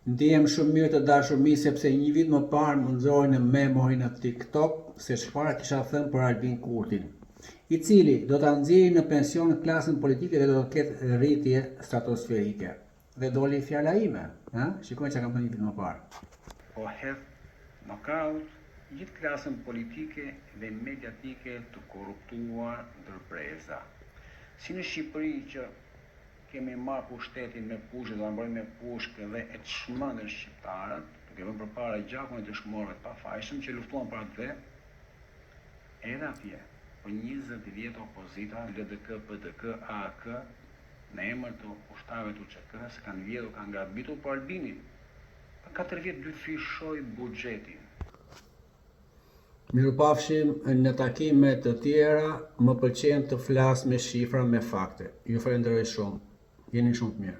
Ndihem shumë mirë të dashur mi sepse një vit më parë më nxorri në memorin në TikTok se çfarë kisha thënë për Albin Kurtin, i cili do ta nxjerrë në pension klasën politike dhe do të ketë rritje stratosferike. Dhe doli fjala ime, ha? Shikoj çka kam thënë një vit më parë. Po hedh knockout gjithë klasën politike dhe mediatike të korruptuar ndërpreza. Si në Shqipëri që kemi marrë pushtetin me pushë, do ta mbrojmë me pushkë dhe e çmendën shqiptarët, duke vënë përpara gjakun e dëshmorëve të pafajshëm që luftuan para të edhe atje për 20 vjet opozita, LDK, PDK, AAK, në emër të ushtarëve të UÇK-s kanë vjedhur, kanë grabitur për Albinin. Për 4 vjet dyfishoi buxhetin. Mirupafshim në takime të tjera, më pëlqen të flas me shifra, me fakte. Ju falenderoj shumë. Jeni shumë të mirë.